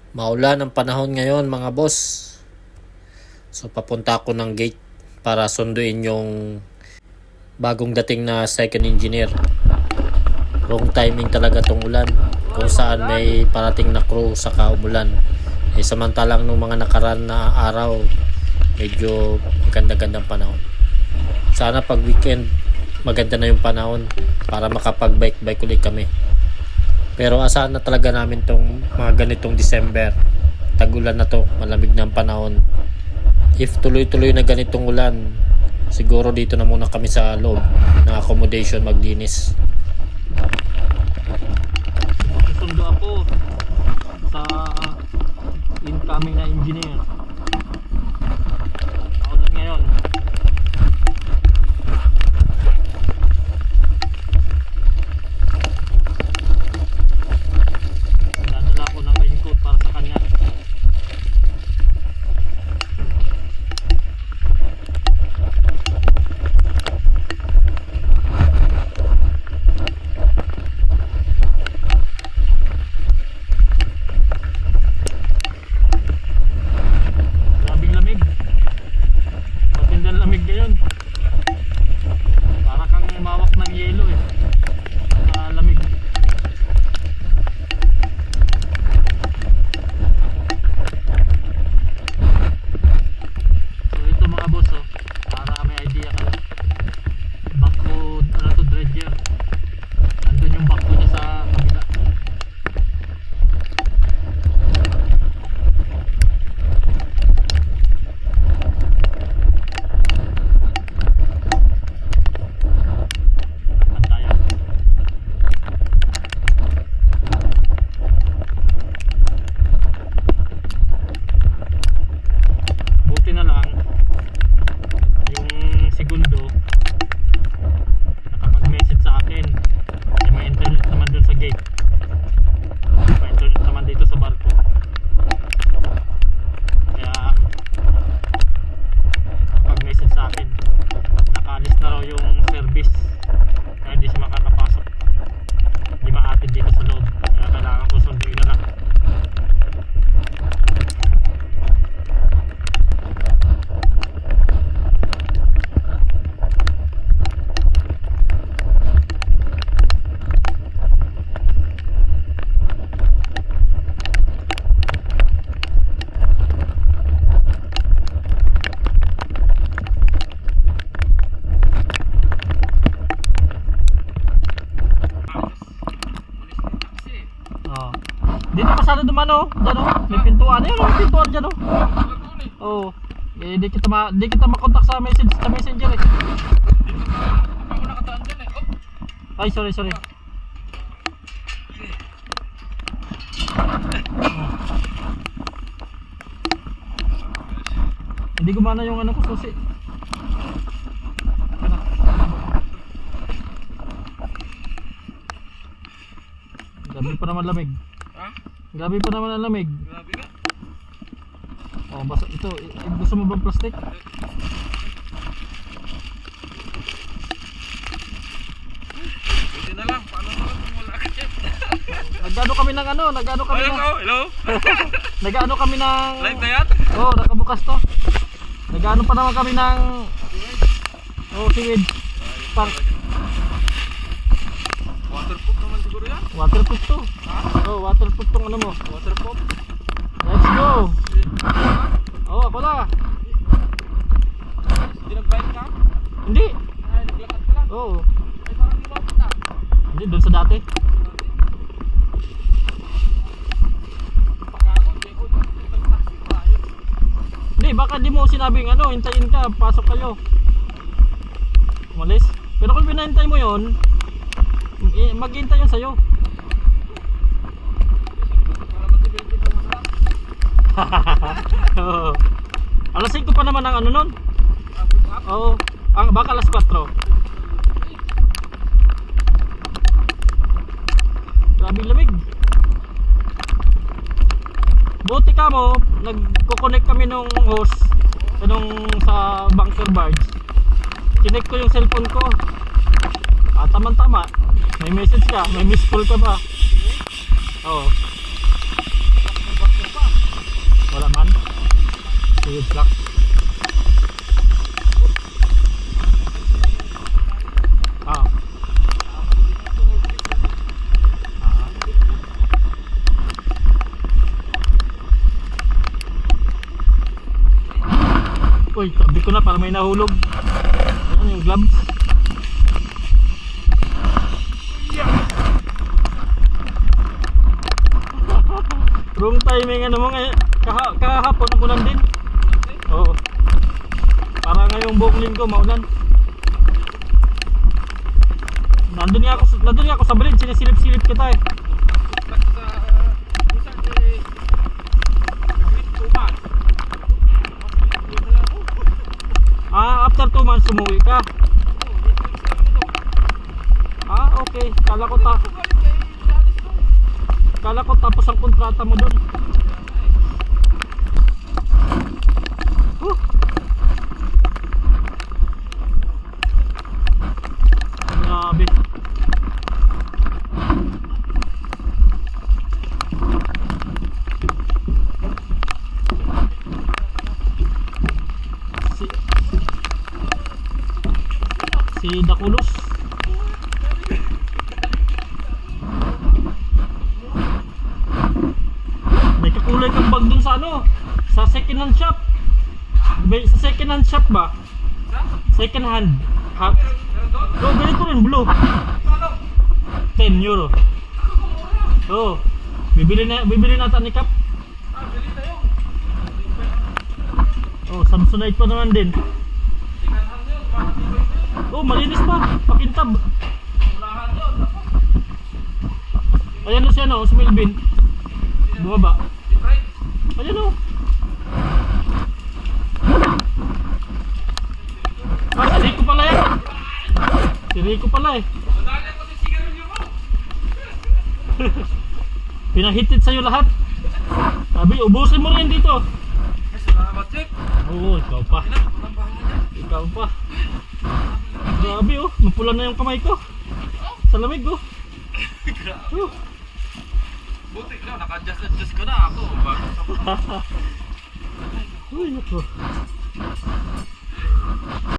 Maulan ang panahon ngayon mga boss. So papunta ako ng gate para sunduin yung bagong dating na second engineer. Wrong timing talaga tong ulan. Kung saan may parating na crew saka umulan. Samantalang nung mga nakaraan na araw, medyo maganda-gandang panahon. Sana pag weekend, maganda na yung panahon para makapag-bike ulit kami. Pero asahan na talaga namin tong mga ganitong December. Tag-ulan na to, malamig na ang panahon. If tuloy-tuloy na ganitong ulan, siguro dito na muna kami sa loob ng accommodation maglinis. Susundo ako sa incoming na engineer. Ako lang ngayon. Dadala ko ng raincoat para sa kanya. Grabing lamig. Matindang lamig ngayon. Para kang mawak ng yelo eh. Sa lamig. So ito mga boss oh, para may idea kayo. Backhoe, ano to, dredger. Nandun yung backhoe niya sa kabila. Takpan tayo. Buti na lang yung segundo nakapag-message sa akin. May internet naman dun sa gate. May internet naman dito sa barko. Kaya nakapag-message sa akin. Nakaalis na raw yung service. Kaya hindi siya makakapasok. Hindi maatid dito sa loob. Kaya kailangan ko sunduin na lang. Oh. Dito pasado dumano, diyan oh. May pintuan. Ayun, may pintuan diyan oh. Oh. Eh di kita makontak sa messenger eh. Ako nakataan dyan eh. Oh, Ay, sorry. Oh. Hindi gumana yung ano ko, susi. Grabe pa naman lamig. ha? Grabe pa naman ang lamig. Grabe ka. Oh, basta ito, gusto mo bang plastic? Buti na lang. Paano naman kung wala ka dyan? Nagano kami ng ano, nagano kami Hello, ng hello. nagano kami ng Live na yan? oh, nakabukas to. Nagano pa naman kami ng oh, sewage tank. Waterproof naman siguro yan. Waterproof to. Oh, waterproof tong ano mo. Waterproof. Let's go. Oh, ako na. Hindi nag-bike ka? Hindi. Ay, naglakad ka lang. Oh, Ay, parang lumapit na. hindi doon sa dati. Pagkano, hindi ko taxi pa yun. Hindi, baka di mo sinabing ano, hintayin ka, pasok kayo. Umalis. Pero kung pinahintay mo yon, maghintay yun sa'yo. Para matibili ka mo lang. Oo. Alas 5 pa naman ang ano nun. Up. Oo. Baka alas 4. Grabe lamig. Buti ka mo, nagko-connect kami nung hose nung sa bunker barge. Chinek ko yung cellphone ko. Tama-tama. May message ka, may missed call ka ba? Oo. Fluid flux. Ah. Uy, tabi ko na para may nahulog. Ano yung gloves? Wrong timing ano mo ngayon. Kahapon umulan din. Oo. Para ngayong buong linggo maulan. Nandun nga ako sa bridge, sinisilip-silip kita eh. After 2 months umuwi ka. Okay. Kala ko tapos ang kontrata mo doon. Grabe. Si Dakulos. May kakulay kang bag dun sa ano, sa second hand shop. Sa second hand shop ba? Second hand. Ganito rin, blue. 10 euro. Bibili natin ni Kap. Samsonite pa naman din. Malinis pa, pakintab. Ayan na siya no, si Melvin. Bumaba. Ayan o. Si Rico pala yan. Si Rico pala eh. Pinahitit sa'yo lahat. Sabi, ubusin mo rin dito. Oo, ikaw pa. Ikaw pa. Grabe oh, mapula na yung kamay ko. Sa lamig oh. Buti ka, naka-adjust ko na ako. Uy, nako.